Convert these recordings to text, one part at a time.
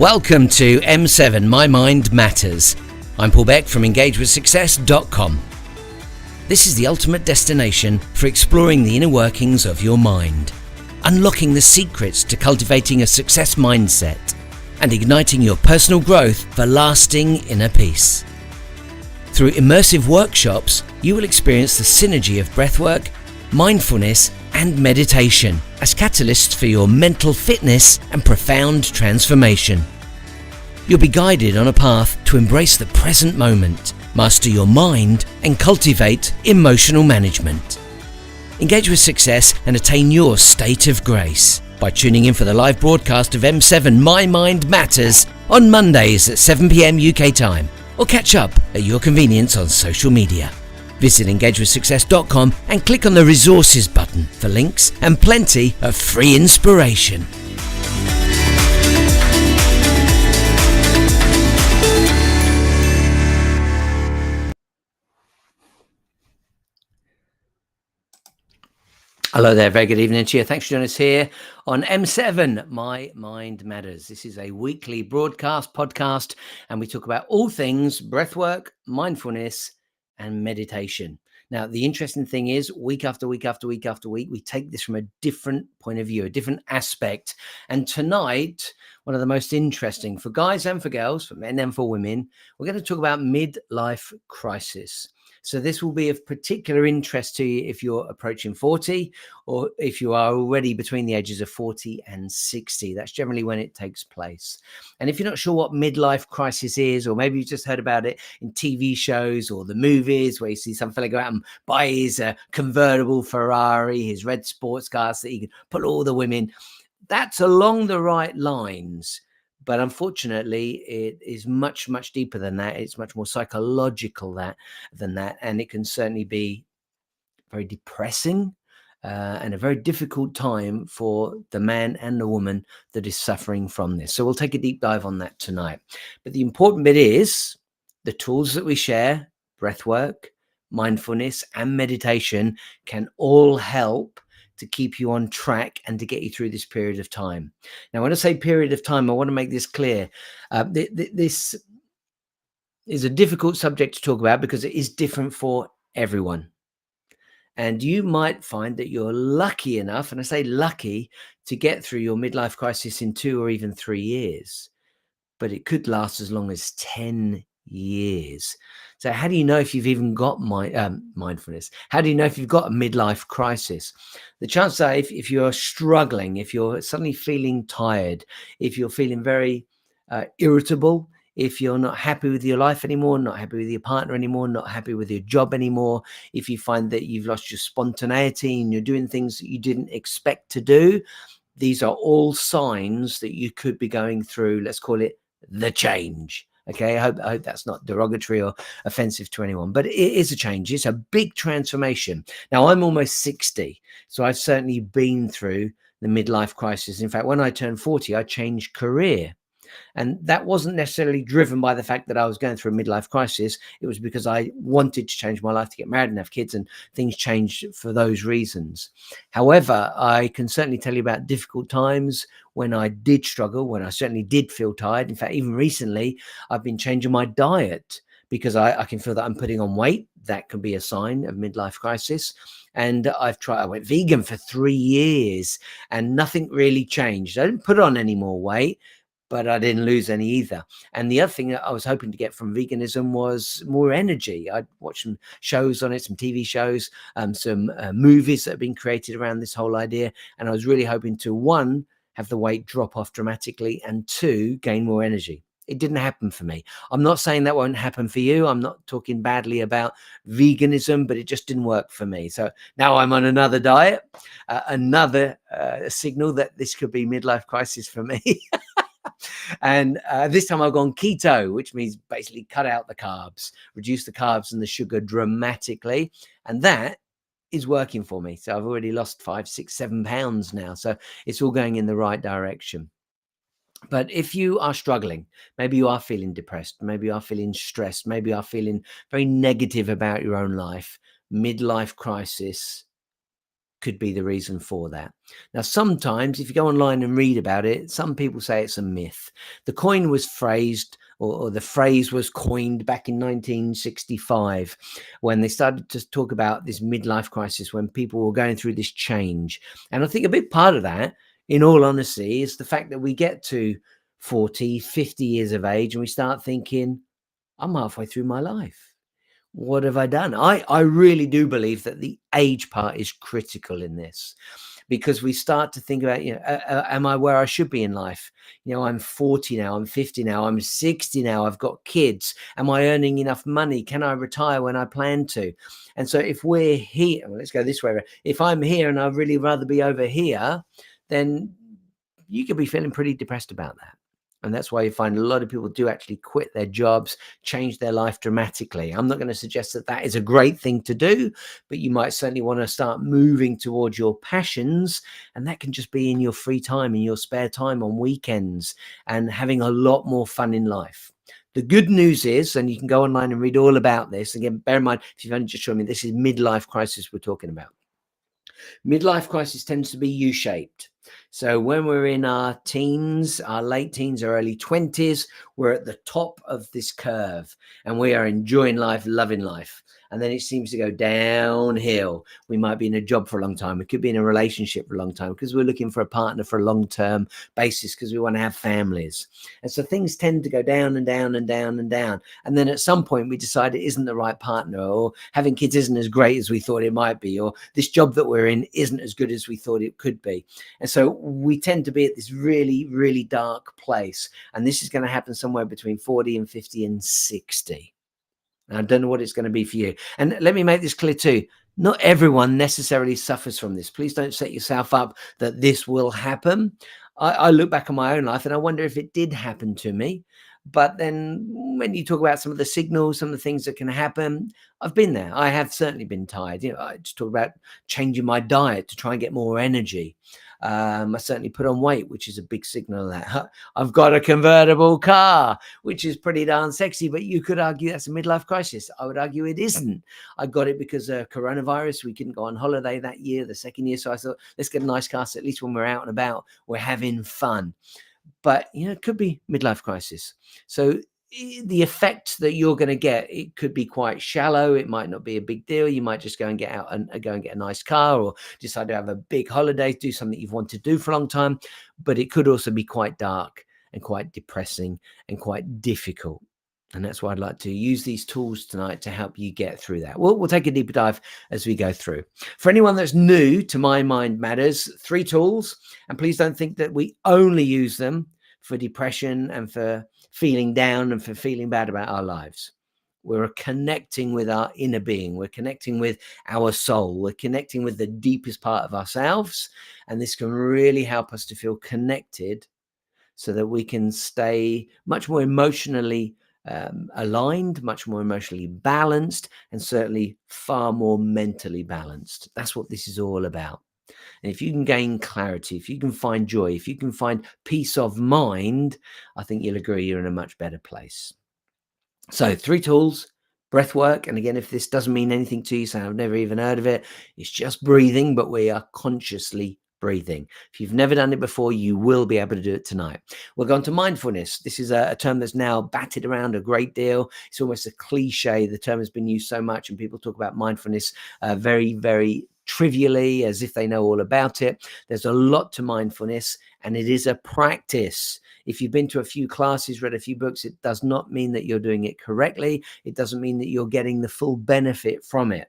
Welcome to M7 My Mind Matters. I'm Paul Beck from engagewithsuccess.com. This is the ultimate destination for exploring the inner workings of your mind, unlocking the secrets to cultivating a success mindset, and igniting your personal growth for lasting inner peace. Through immersive workshops, you will experience the synergy of breathwork, mindfulness, and meditation as catalysts for your mental fitness and profound transformation. You'll be guided on a path to embrace the present moment, master your mind, and cultivate emotional management. Engage with success and attain your state of grace by tuning in for the live broadcast of M7 My Mind Matters on Mondays at 7 p.m. UK time, or catch up at your convenience on social media. Visit engagewithsuccess.com and click on the resources button for links and plenty of free inspiration. Hello there, very good evening to you. Thanks for joining us here on M7 My Mind Matters. This is a weekly podcast, and we talk about all things breathwork, mindfulness, and meditation. Now, the interesting thing is, week after week after week after week, we take this from a different point of view, a different aspect. And tonight, one of the most interesting for guys and for girls, for men and for women, we're going to talk about midlife crisis. So this will be of particular interest to you if you're approaching 40 or if you are already between the ages of 40 and 60. That's generally when it takes place. And if you're not sure what midlife crisis is, or maybe you just heard about it in TV shows or the movies where you see some fella go out and buy his convertible Ferrari, his red sports car so that he can put all the women, that's along the right lines. But unfortunately, it is much, much deeper than that. It's much more psychological than that. And it can certainly be very depressing and a very difficult time for the man and the woman that is suffering from this. So we'll take a deep dive on that tonight. But the important bit is the tools that we share, breathwork, mindfulness, and meditation can all help to keep you on track and to get you through this period of time. Now, when I say period of time, I want to make this clear. This is a difficult subject to talk about because it is different for everyone. And you might find that you're lucky enough, and I say lucky, to get through your midlife crisis in 2 or even 3 years. But it could last as long as 10 years. So how do you know if you've even got mindfulness? How do you know if you've got a midlife crisis? The chances are if you're struggling, if you're suddenly feeling tired, if you're feeling very irritable, if you're not happy with your life anymore, not happy with your partner anymore, not happy with your job anymore, if you find that you've lost your spontaneity and you're doing things that you didn't expect to do, these are all signs that you could be going through, let's call it the change. Okay, I hope that's not derogatory or offensive to anyone, but it is a change. It's a big transformation. Now, I'm almost 60, so I've certainly been through the midlife crisis. In fact, when I turned 40, I changed career. And that wasn't necessarily driven by the fact that I was going through a midlife crisis. It was because I wanted to change my life, to get married and have kids, and things changed for those reasons. However, I can certainly tell you about difficult times when I did struggle, when I certainly did feel tired. In fact, even recently, I've been changing my diet because I can feel that I'm putting on weight. That can be a sign of midlife crisis. And I went vegan for 3 years and nothing really changed. I didn't put on any more weight, but I didn't lose any either. And the other thing that I was hoping to get from veganism was more energy. I'd watched some shows on it, some TV shows, some movies that have been created around this whole idea. And I was really hoping to, one, have the weight drop off dramatically, and two, gain more energy. It didn't happen for me. I'm not saying that won't happen for you. I'm not talking badly about veganism, but it just didn't work for me. So now I'm on another diet, another signal that this could be midlife crisis for me. And this time I've gone keto, which means basically cut out the carbs, reduce the carbs and the sugar dramatically. And that is working for me. So I've already lost 5, 6, 7 pounds now. So it's all going in the right direction. But if you are struggling, maybe you are feeling depressed, maybe you are feeling stressed, maybe you are feeling very negative about your own life, midlife crisis could be the reason for that. Now, sometimes if you go online and read about it, some people say it's a myth. The coin was phrased, or the phrase was coined back in 1965 when they started to talk about this midlife crisis, when people were going through this change. And I think a big part of that, in all honesty, is the fact that we get to 40, 50 years of age and we start thinking, I'm halfway through my life. What have I done? I really do believe that the age part is critical in this, because we start to think about, am I where I should be in life? I'm 40 now, I'm 50 now, I'm 60 now, I've got kids. Am I earning enough money? Can I retire when I plan to? And so if we're here, well, let's go this way. If I'm here and I'd really rather be over here, then you could be feeling pretty depressed about that. And that's why you find a lot of people do actually quit their jobs, change their life dramatically. I'm not going to suggest that that is a great thing to do, but you might certainly want to start moving towards your passions. And that can just be in your free time, in your spare time, on weekends, and having a lot more fun in life. The good news is, and you can go online and read all about this. Again, bear in mind, if you've only just joined me, this is midlife crisis we're talking about. Midlife crisis tends to be U-shaped. So when we're in our teens, our late teens or early 20s, we're at the top of this curve and we are enjoying life, loving life. And then it seems to go downhill. We might be in a job for a long time. We could be in a relationship for a long time because we're looking for a partner for a long-term basis because we want to have families. And so things tend to go down and down and down and down. And then at some point we decide it isn't the right partner, or having kids isn't as great as we thought it might be, or this job that we're in isn't as good as we thought it could be. And so we tend to be at this really, really dark place. And this is going to happen somewhere between 40 and 50 and 60. I don't know what it's going to be for you. And let me make this clear too. Not everyone necessarily suffers from this. Please don't set yourself up that this will happen. I look back on my own life and I wonder if it did happen to me. But then when you talk about some of the signals, some of the things that can happen, I've been there. I have certainly been tired. I just talk about changing my diet to try and get more energy. I certainly put on weight, which is a big signal of that. I've got a convertible car, which is pretty darn sexy, but you could argue that's a midlife crisis. I would argue it isn't. I got it because of coronavirus. We couldn't go on holiday that year, the second year. So I thought, let's get a nice car. So at least when we're out and about, we're having fun. But, it could be midlife crisis. So the effect that you're going to get, it could be quite shallow. It might not be a big deal. You might just go and get out and go and get a nice car, or decide to have a big holiday, do something you've wanted to do for a long time. But it could also be quite dark and quite depressing and quite difficult. And that's why I'd like to use these tools tonight to help you get through that. We'll take a deeper dive as we go through. For anyone that's new to My Mind Matters, 3 tools, and please don't think that we only use them for depression and for feeling down and for feeling bad about our lives. We're connecting with our inner being. We're connecting with our soul. We're connecting with the deepest part of ourselves. And this can really help us to feel connected so that we can stay much more emotionally aligned, much more emotionally balanced, and certainly far more mentally balanced. That's what this is all about. And if you can gain clarity, if you can find joy, if you can find peace of mind, I think you'll agree you're in a much better place. So 3 tools: breath work. And again, if this doesn't mean anything to you, so I've never even heard of it, it's just breathing, but we are consciously breathing. If you've never done it before, you will be able to do it tonight. We'll go on to mindfulness. This is a term that's now batted around a great deal. It's almost a cliche. The term has been used so much, and people talk about mindfulness very, very trivially, as if they know all about it. There's a lot to mindfulness, and it is a practice. If you've been to a few classes, read a few books, it does not mean that you're doing it correctly. It doesn't mean that you're getting the full benefit from it.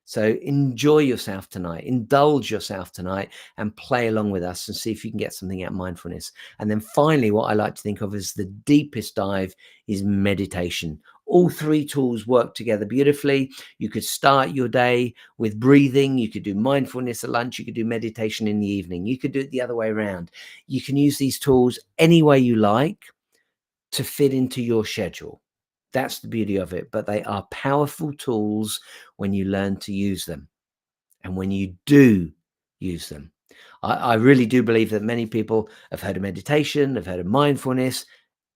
So enjoy yourself tonight, indulge yourself tonight, and play along with us and see if you can get something out of mindfulness. And then finally, what I like to think of as the deepest dive is meditation. All 3 tools work together beautifully. You could start your day with breathing. You could do mindfulness at lunch. You could do meditation in the evening. You could do it the other way around. You can use these tools any way you like to fit into your schedule. That's the beauty of it. But they are powerful tools when you learn to use them and when you do use them. I really do believe that many people have heard of meditation, have heard of mindfulness,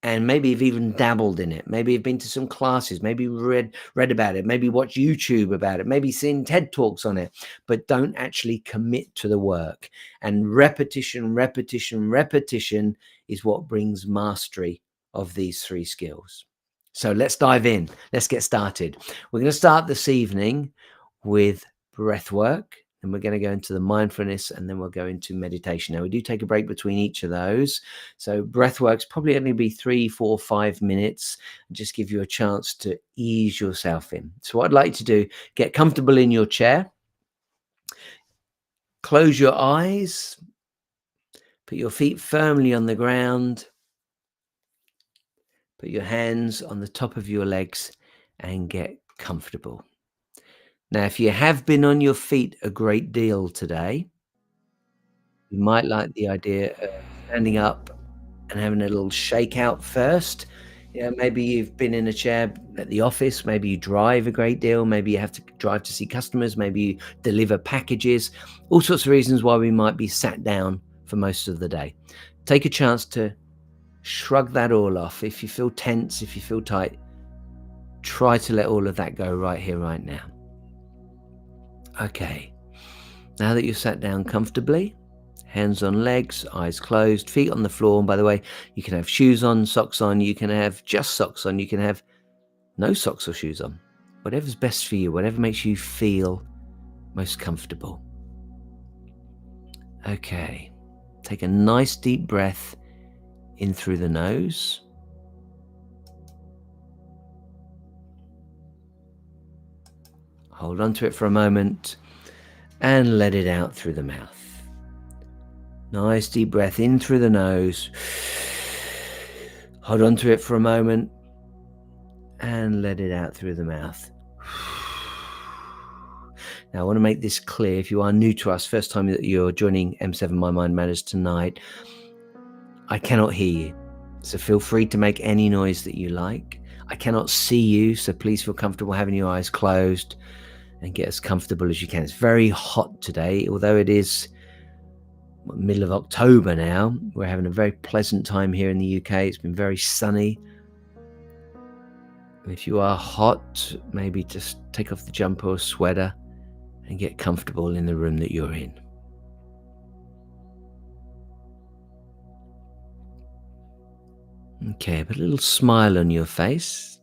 And maybe you've even dabbled in it. Maybe you've been to some classes, maybe read about it, maybe watched YouTube about it, maybe seen TED Talks on it, but don't actually commit to the work. And repetition, repetition, repetition is what brings mastery of these three skills. So let's dive in. Let's get started. We're going to start this evening with breath work. And we're going to go into the mindfulness, and then we'll go into meditation. Now, we do take a break between each of those. So breath work's probably only be 3, 4, 5 minutes, and just give you a chance to ease yourself in. So what I'd like to do, get comfortable in your chair, close your eyes, put your feet firmly on the ground, put your hands on the top of your legs, and get comfortable. Now, if you have been on your feet a great deal today, you might like the idea of standing up and having a little shakeout first. Yeah, maybe you've been in a chair at the office, maybe you drive a great deal, maybe you have to drive to see customers, maybe you deliver packages, all sorts of reasons why we might be sat down for most of the day. Take a chance to shrug that all off. If you feel tense, if you feel tight, try to let all of that go right here, right now. Okay, now that you've sat down comfortably, hands on legs, eyes closed, feet on the floor. And by the way, you can have shoes on, socks on, you can have just socks on, you can have no socks or shoes on. Whatever's best for you, whatever makes you feel most comfortable. Okay, take a nice deep breath in through the nose. Hold on to it for a moment and let it out through the mouth. Nice deep breath in through the nose. Hold on to it for a moment and let it out through the mouth. Now, I want to make this clear. If you are new to us, first time that you're joining M7 My Mind Matters tonight, I cannot hear you. So feel free to make any noise that you like. I cannot see you, so please feel comfortable having your eyes closed and get as comfortable as you can. It's very hot today, although it is middle of October now. We're having a very pleasant time here in the UK. It's been very sunny. If you are hot, maybe just take off the jumper or sweater and get comfortable in the room that you're in. Okay, put a little smile on your face.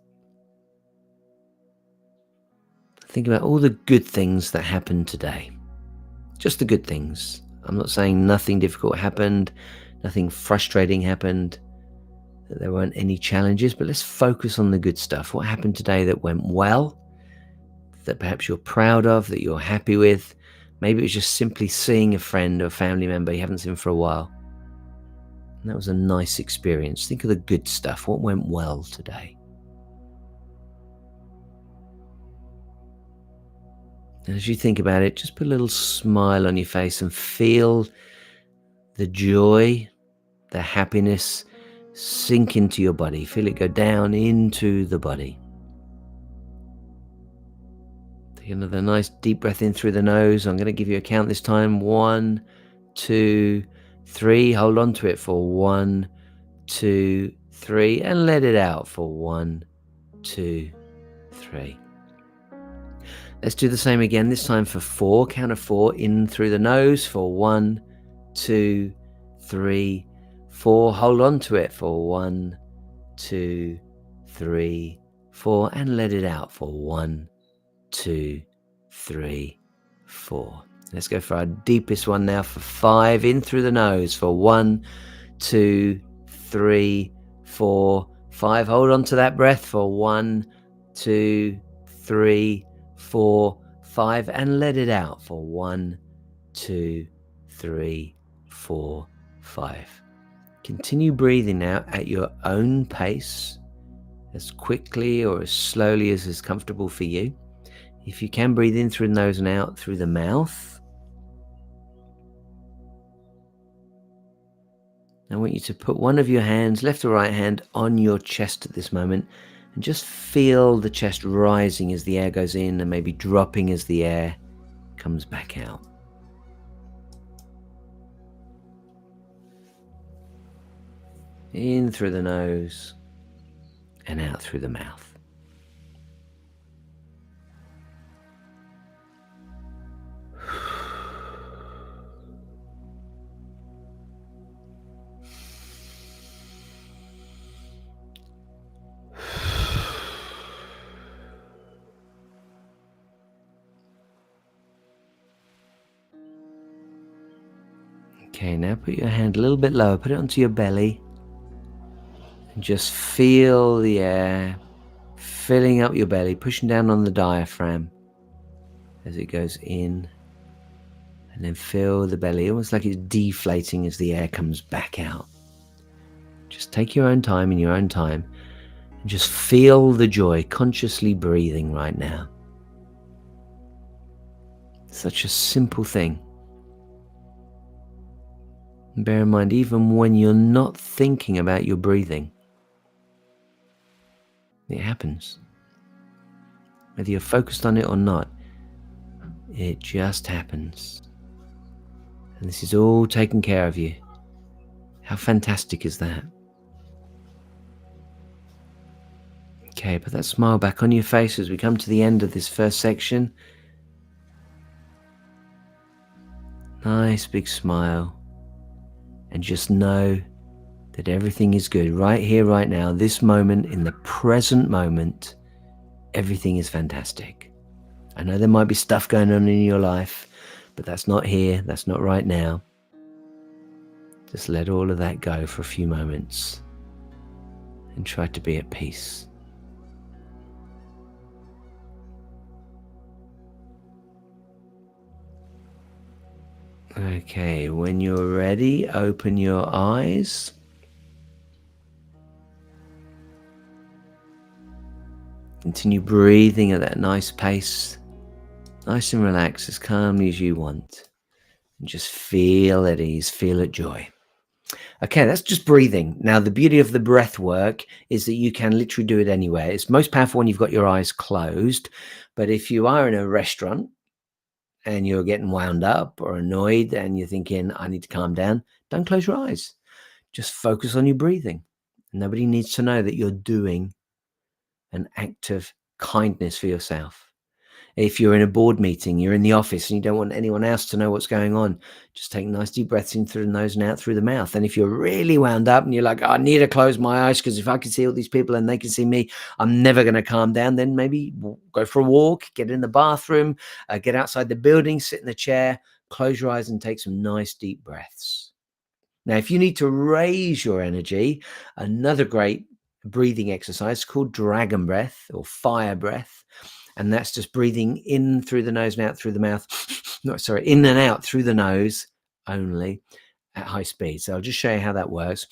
Think about all the good things that happened today. Just the good things. I'm not saying nothing difficult happened, nothing frustrating happened, that there weren't any challenges, but let's focus on the good stuff. What happened today that went well, that perhaps you're proud of, that you're happy with? Maybe it was just simply seeing a friend or family member you haven't seen for a while. And that was a nice experience. Think of the good stuff. What went well today? And as you think about it, just put a little smile on your face and feel the joy, the happiness sink into your body. Feel it go down into the body. Take another nice deep breath in through the nose. I'm going to give you a count this time. 1, 2, 3. Hold on to it for 1, 2, 3. And let it out for 1, 2, 3. Let's do the same again, this time for 4. Count of 4 in through the nose for 1, 2, 3, 4. Hold on to it for 1, 2, 3, 4. And let it out for 1, 2, 3, 4. Let's go for our deepest one now for 5. In through the nose for 1, 2, 3, 4, 5. Hold on to that breath for 1, 2, 3, 4, 5. And let it out for 1, 2, 3, 4, 5. Continue breathing now at your own pace, as quickly or as slowly as is comfortable for you. If you can, breathe in through the nose and out through the mouth. I want you to put one of your hands, left or right hand, on your chest at this moment and just feel the chest rising as the air goes in and maybe dropping as the air comes back out. In through the nose and out through the mouth. Okay, now put your hand a little bit lower, put it onto your belly, and just feel the air filling up your belly, pushing down on the diaphragm as it goes in, and then feel the belly almost like it's deflating as the air comes back out. Just take your own time in your own time, and just feel the joy, consciously breathing right now. Such a simple thing. And bear in mind, even when you're not thinking about your breathing, it happens. Whether you're focused on it or not, it just happens. And this is all taken care of you. How fantastic is that? Okay, put that smile back on your face as we come to the end of this first section. Nice big smile. And just know that everything is good right here, right now, this moment, in the present moment. Everything is fantastic. I know there might be stuff going on in your life, but that's not here, that's not right now. Just let all of that go for a few moments and try to be at peace. Okay, when you're ready, open your eyes. Continue breathing at that nice pace, nice and relaxed, as calmly as you want. And just feel at ease, feel at joy. Okay, that's just breathing. Now, the beauty of the breath work is that you can literally do it anywhere. It's most powerful when you've got your eyes closed. But if you are in a restaurant and you're getting wound up or annoyed and you're thinking, I need to calm down, don't close your eyes. Just focus on your breathing. Nobody needs to know that you're doing an act of kindness for yourself. If you're in a board meeting, you're in the office and you don't want anyone else to know what's going on, just take nice deep breaths in through the nose and out through the mouth. And if you're really wound up and you're like, I need to close my eyes because if I can see all these people and they can see me, I'm never going to calm down, then maybe go for a walk, get in the bathroom, get outside the building, sit in the chair, close your eyes and take some nice deep breaths. Now, if you need to raise your energy, another great breathing exercise called dragon breath or fire breath. And that's just breathing in through the nose and out through the mouth. No, sorry, in and out through the nose only at high speed. So I'll just show you how that works.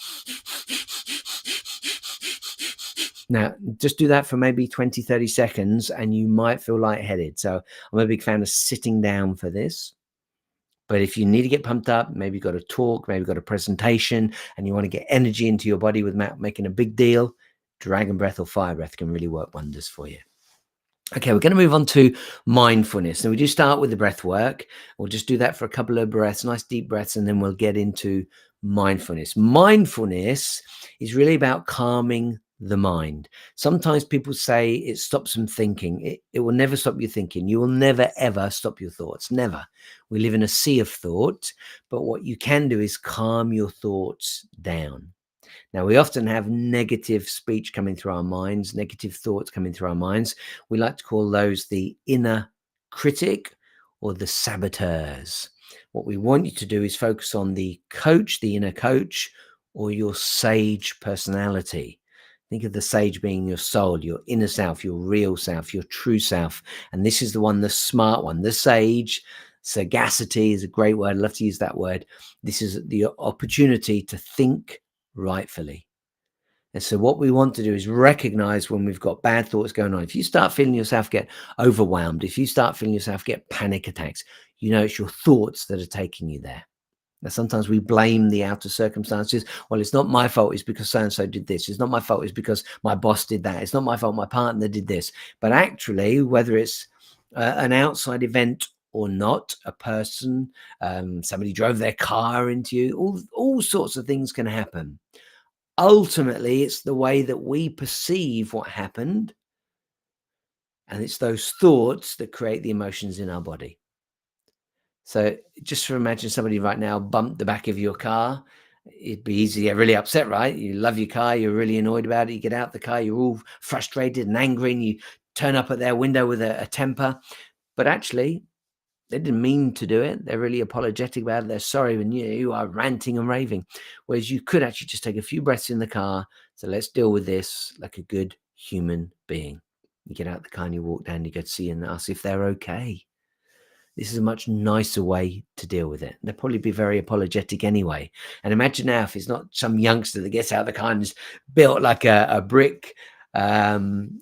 Now, just do that for maybe 20, 30 seconds and you might feel lightheaded. So I'm a big fan of sitting down for this. But if you need to get pumped up, maybe you've got a talk, maybe you've got a presentation, and you want to get energy into your body without making a big deal, dragon breath or fire breath can really work wonders for you. Okay, we're going to move on to mindfulness. Now, we do start with the breath work. We'll just do that for a couple of breaths, nice deep breaths, and then we'll get into mindfulness. Mindfulness is really about calming the mind. Sometimes people say it stops them thinking. It will never stop you thinking. You will never, ever stop your thoughts. Never. We live in a sea of thought, but what you can do is calm your thoughts down. Now, we often have negative speech coming through our minds, negative thoughts coming through our minds. We like to call those the inner critic or the saboteurs. What we want you to do is focus on the coach, the inner coach, or your sage personality. Think of the sage being your soul, your inner self, your real self, your true self. And this is the one, the smart one, the sage. Sagacity is a great word. I love to use that word. This is the opportunity to think rightfully. And so what we want to do is recognize when we've got bad thoughts going on. If you start feeling yourself get overwhelmed, if you start feeling yourself get panic attacks, you know it's your thoughts that are taking you there. Now, sometimes we blame the outer circumstances. Well, it's not my fault. It's because so-and-so did this. It's not my fault. It's because my boss did that. It's not my fault. My partner did this. But actually, whether it's an outside event or not, a person, somebody drove their car into you, all sorts of things can happen. Ultimately, it's the way that we perceive what happened, and it's those thoughts that create the emotions in our body. So just to imagine somebody right now bumped the back of your car. It'd be easy to get really upset, right? You love your car, you're really annoyed about it. You get out the car, you're all frustrated and angry, and you turn up at their window with a temper. But actually, they didn't mean to do it. They're really apologetic about it. They're sorry when you are ranting and raving. Whereas you could actually just take a few breaths in the car. So let's deal with this like a good human being. You get out the car and you walk down, you go to see and ask if they're okay. This is a much nicer way to deal with it. They'll probably be very apologetic anyway. And imagine now if it's not some youngster that gets out of the car and is built like a brick. Um,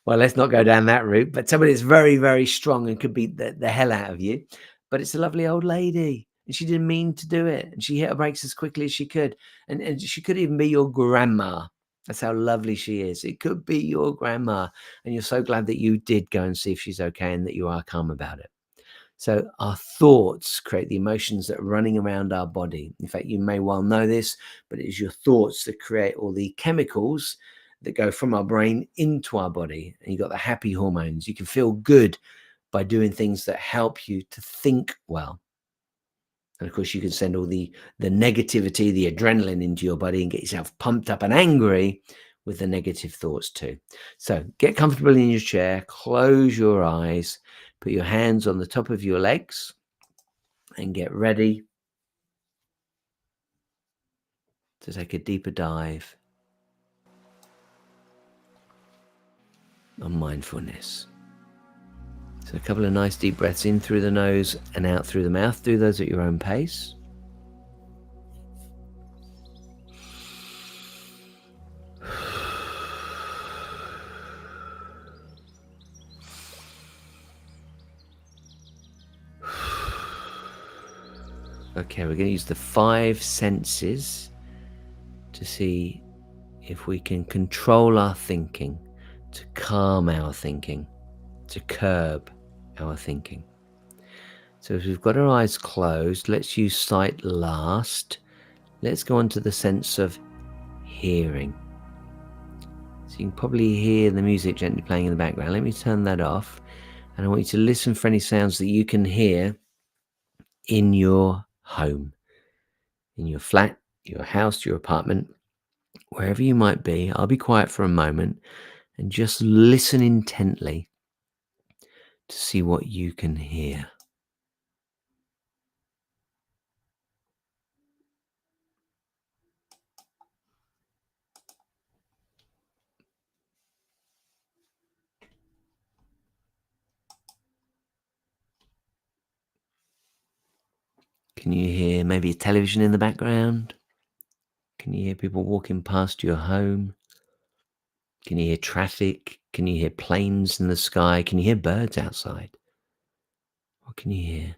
well, let's not go down that route, but somebody that's very, very strong and could beat the hell out of you. But it's a lovely old lady, and she didn't mean to do it. And she hit her brakes as quickly as she could. And she could even be your grandma. That's how lovely she is. It could be your grandma. And you're so glad that you did go and see if she's okay and that you are calm about it. So our thoughts create the emotions that are running around our body. In fact, you may well know this, but it is your thoughts that create all the chemicals that go from our brain into our body. And you've got the happy hormones. You can feel good by doing things that help you to think well. And of course, you can send all the negativity, the adrenaline into your body and get yourself pumped up and angry with the negative thoughts too. So get comfortable in your chair, close your eyes, put your hands on the top of your legs, and get ready to take a deeper dive on mindfulness. So a couple of nice deep breaths in through the nose and out through the mouth. Do those at your own pace. Okay, we're going to use the five senses to see if we can control our thinking, to calm our thinking, to curb our thinking. So if we've got our eyes closed, let's use sight last. Let's go on to the sense of hearing. So you can probably hear the music gently playing in the background. Let me turn that off. And I want you to listen for any sounds that you can hear in your home, in your flat, your house, your apartment, wherever you might be. I'll be quiet for a moment and just listen intently to see what you can hear. Can you hear maybe a television in the background? Can you hear people walking past your home? Can you hear traffic? Can you hear planes in the sky? Can you hear birds outside? What can you hear?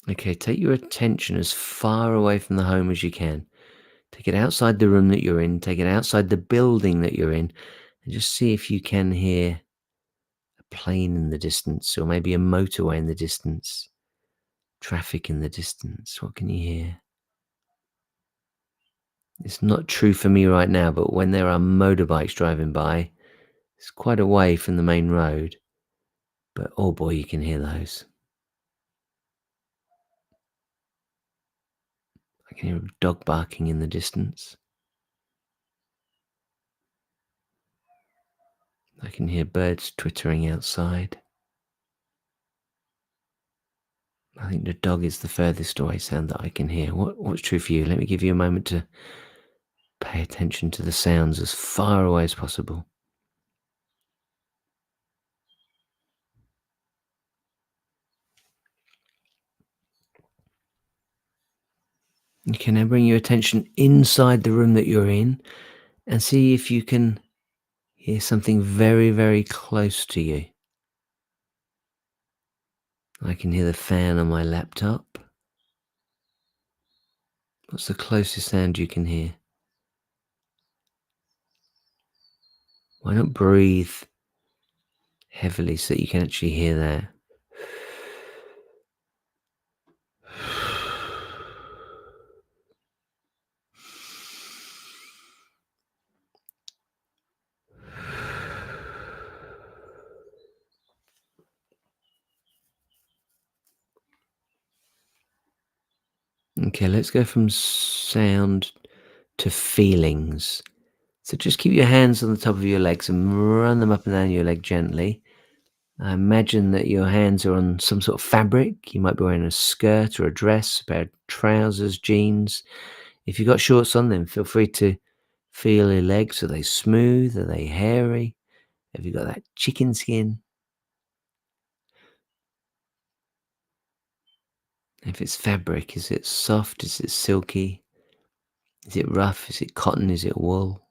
Okay, take your attention as far away from the home as you can. Take it outside the room that you're in, take it outside the building that you're in, and just see if you can hear a plane in the distance, or maybe a motorway in the distance, traffic in the distance. What can you hear? It's not true for me right now, but when there are motorbikes driving by, it's quite away from the main road, but oh boy, you can hear those. I can hear a dog barking in the distance. I can hear birds twittering outside. I think the dog is the furthest away sound that I can hear. What's true for you? Let me give you a moment to pay attention to the sounds as far away as possible. You can now bring your attention inside the room that you're in and see if you can hear something very, very close to you. I can hear the fan on my laptop. What's the closest sound you can hear? Why not breathe heavily so that you can actually hear that? Okay, let's go from sound to feelings. So just keep your hands on the top of your legs and run them up and down your leg gently. I imagine that your hands are on some sort of fabric. You might be wearing a skirt or a dress, a pair of trousers, jeans. If you've got shorts on, then feel free to feel your legs. Are they smooth? Are they hairy? Have you got that chicken skin? If it's fabric, is it soft? Is it silky? Is it rough? Is it cotton? Is it wool?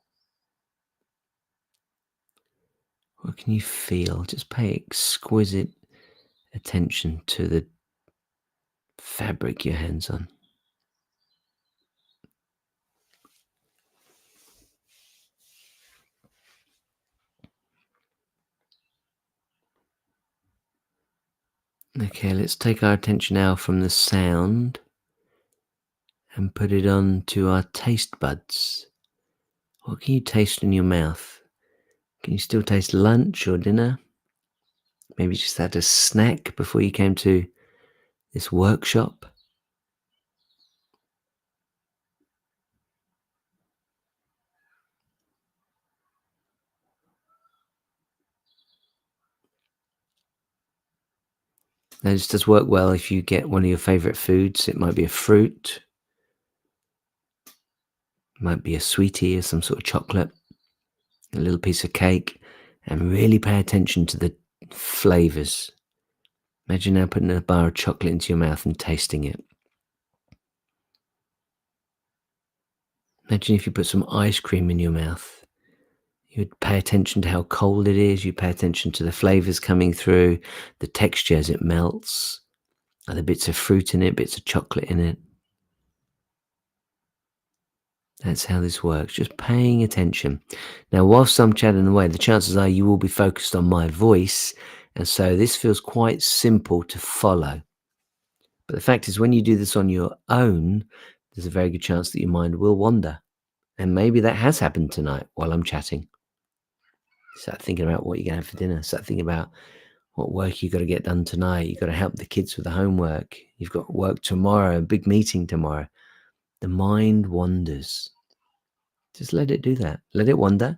What can you feel? Just pay exquisite attention to the fabric your hands on. Okay, let's take our attention now from the sound and put it on to our taste buds. What can you taste in your mouth? Can you still taste lunch or dinner? Maybe just had a snack before you came to this workshop. Now, this does work well if you get one of your favorite foods. It might be a fruit, it might be a sweetie or some sort of chocolate, a little piece of cake, and really pay attention to the flavors. Imagine now putting a bar of chocolate into your mouth and tasting it. Imagine if you put some ice cream in your mouth. You'd pay attention to how cold it is. You pay attention to the flavors coming through, the texture as it melts. Are there bits of fruit in it, bits of chocolate in it? That's how this works, just paying attention. Now, whilst I'm chatting away, the chances are you will be focused on my voice, and so this feels quite simple to follow. But the fact is, when you do this on your own, there's a very good chance that your mind will wander. And maybe that has happened tonight while I'm chatting. Start thinking about what you're going to have for dinner. Start thinking about what work you've got to get done tonight. You've got to help the kids with the homework. You've got work tomorrow, a big meeting tomorrow. The mind wanders. Just let it do that. Let it wander.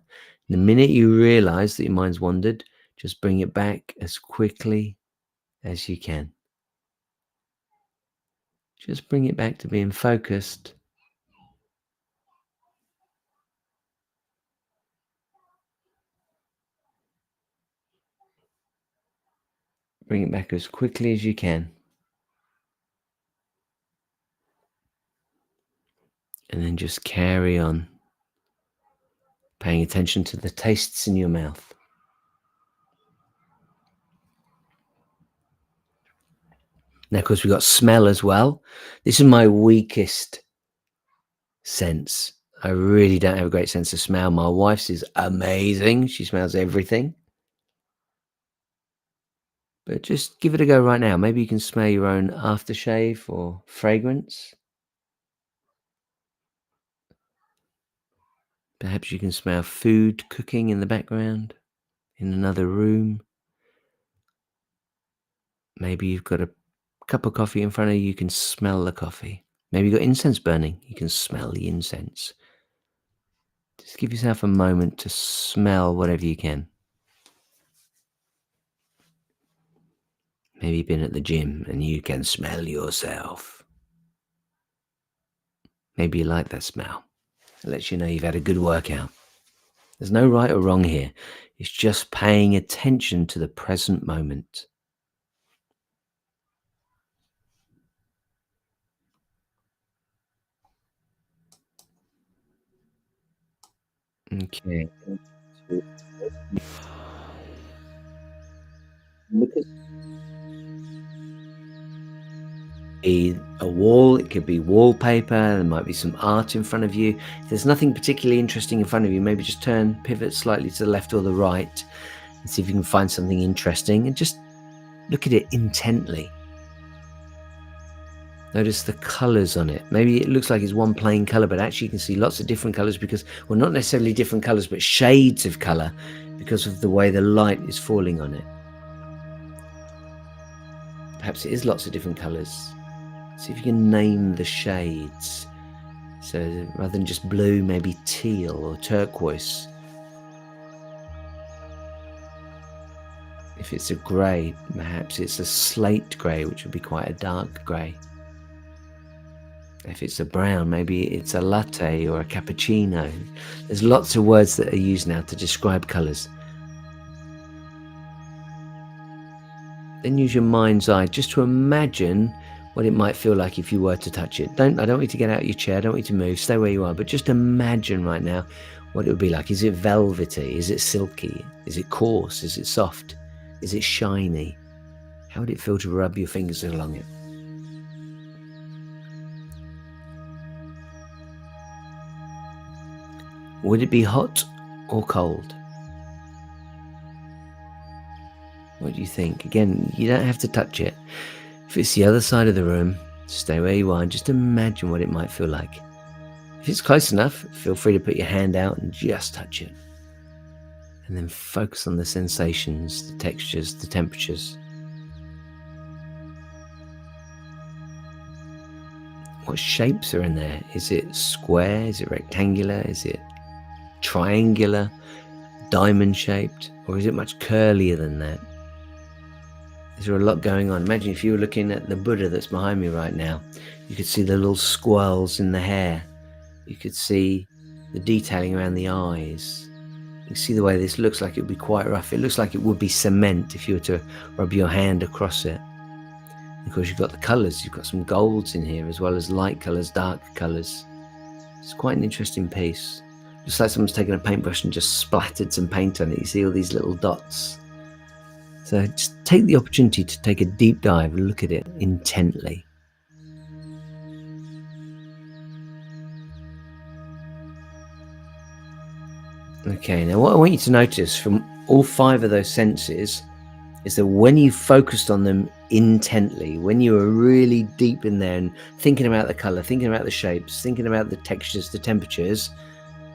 The minute you realize that your mind's wandered, just bring it back as quickly as you can. Just bring it back to being focused. Bring it back as quickly as you can. And then just carry on paying attention to the tastes in your mouth. Now, of course, we've got smell as well. This is my weakest sense. I really don't have a great sense of smell. My wife's is amazing. She smells everything. But just give it a go right now. Maybe you can smell your own aftershave or fragrance. Perhaps you can smell food cooking in the background in another room. Maybe you've got a cup of coffee in front of you, you can smell the coffee. Maybe you've got incense burning, you can smell the incense. Just give yourself a moment to smell whatever you can. Maybe you've been at the gym and you can smell yourself. Maybe you like that smell. It lets you know you've had a good workout. There's no right or wrong here. It's just paying attention to the present moment. Okay. Look at a wall, it could be wallpaper, there might be some art in front of you. If there's nothing particularly interesting in front of you, maybe just pivot slightly to the left or the right and see if you can find something interesting and just look at it intently. Notice the colors on it. Maybe it looks like it's one plain color, but actually you can see lots of different colors because, well, not necessarily different colors, but shades of color because of the way the light is falling on it. Perhaps it is lots of different colors. See if you can name the shades. So rather than just blue, maybe teal or turquoise. If it's a grey, perhaps it's a slate grey, which would be quite a dark grey. If it's a brown, maybe it's a latte or a cappuccino. There's lots of words that are used now to describe colours. Then use your mind's eye just to imagine what it might feel like if you were to touch it. I don't want you to get out of your chair, I don't want you to move, stay where you are, but just imagine right now what it would be like. Is it velvety? Is it silky? Is it coarse? Is it soft? Is it shiny? How would it feel to rub your fingers along it? Would it be hot or cold? What do you think? Again, you don't have to touch it. If it's the other side of the room, stay where you are and just imagine what it might feel like. If it's close enough, feel free to put your hand out and just touch it. And then focus on the sensations, the textures, the temperatures. What shapes are in there? Is it square? Is it rectangular? Is it triangular? Diamond shaped? Or is it much curlier than that? Is there a lot going on? Imagine if you were looking at the Buddha that's behind me right now. You could see the little swirls in the hair. You could see the detailing around the eyes. You can see the way this looks like it would be quite rough. It looks like it would be cement if you were to rub your hand across it. Of course, you've got the colours. You've got some golds in here as well as light colours, dark colours. It's quite an interesting piece. Just like someone's taken a paintbrush and just splattered some paint on it. You see all these little dots. So just take the opportunity to take a deep dive and look at it intently. Okay, now what I want you to notice from all 5 of those senses is that when you focused on them intently, when you were really deep in there and thinking about the color, thinking about the shapes, thinking about the textures, the temperatures,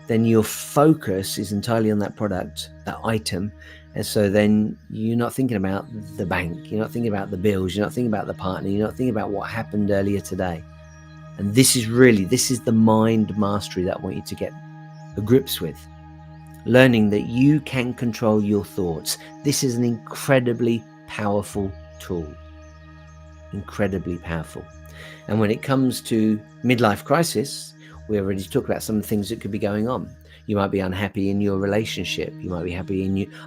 then your focus is entirely on that product, that item. And so then you're not thinking about the bank, you're not thinking about the bills, you're not thinking about the partner, you're not thinking about what happened earlier today. And this is the mind mastery that I want you to get a grips with. Learning that you can control your thoughts. This is an incredibly powerful tool. Incredibly powerful. And when it comes to midlife crisis, we already talked about some of the things that could be going on. You might be unhappy in your relationship. You might be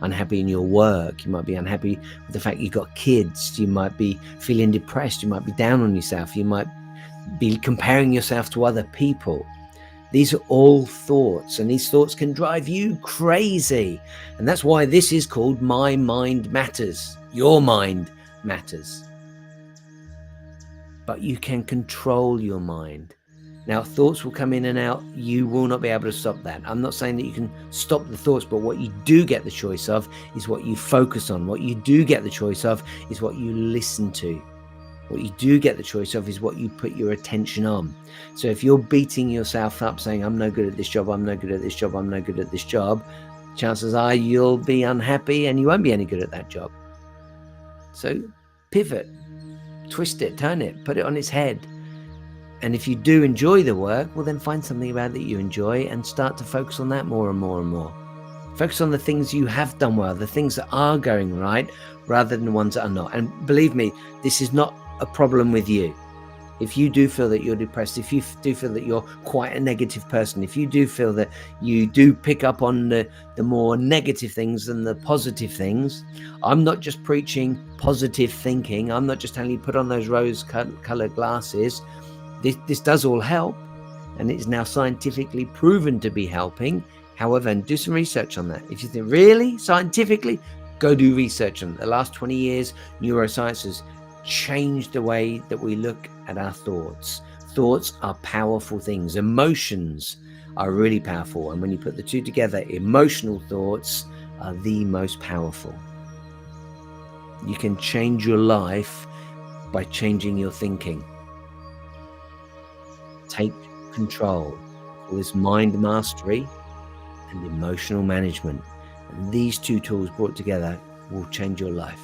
unhappy in your work. You might be unhappy with the fact you've got kids. You might be feeling depressed. You might be down on yourself. You might be comparing yourself to other people. These are all thoughts, and these thoughts can drive you crazy. And that's why this is called My Mind Matters. Your mind matters. But you can control your mind. Now, thoughts will come in and out. You will not be able to stop that. I'm not saying that you can stop the thoughts, but what you do get the choice of is what you focus on. What you do get the choice of is what you listen to. What you do get the choice of is what you put your attention on. So if you're beating yourself up saying, I'm no good at this job, I'm no good at this job, I'm no good at this job, chances are you'll be unhappy and you won't be any good at that job. So pivot, twist it, turn it, put it on its head. And if you do enjoy the work, well, then find something about it that you enjoy and start to focus on that more and more and more. Focus on the things you have done well, the things that are going right, rather than the ones that are not. And believe me, this is not a problem with you. If you do feel that you're depressed, if you do feel that you're quite a negative person, if you do feel that you do pick up on the more negative things than the positive things, I'm not just preaching positive thinking. I'm not just telling you put on those rose-colored glasses. This does all help, and it's now scientifically proven to be helping. However, and do some research on that. If you think really scientifically, go do research on it. The last 20 years, neuroscience has changed the way that we look at our thoughts. Thoughts are powerful things. Emotions are really powerful. And when you put the two together, emotional thoughts are the most powerful. You can change your life by changing your thinking. Take control of this mind mastery and emotional management. And these two tools brought together will change your life.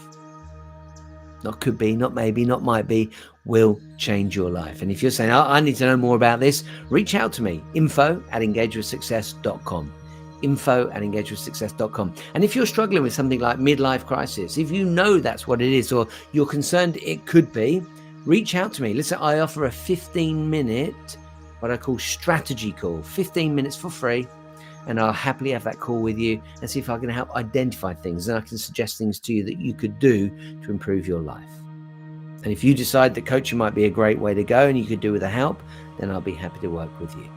not could be, not maybe, not might be, will change your life. And if you're saying, I need to know more about this, reach out to me, info@engagewithsuccess.com. info@engagewithsuccess.com. And if you're struggling with something like midlife crisis, if you know that's what it is, or you're concerned it could be, reach out to me. Listen, I offer a 15-minute, what I call strategy call, 15 minutes for free. And I'll happily have that call with you and see if I can help identify things, and I can suggest things to you that you could do to improve your life. And if you decide that coaching might be a great way to go and you could do with the help, then I'll be happy to work with you.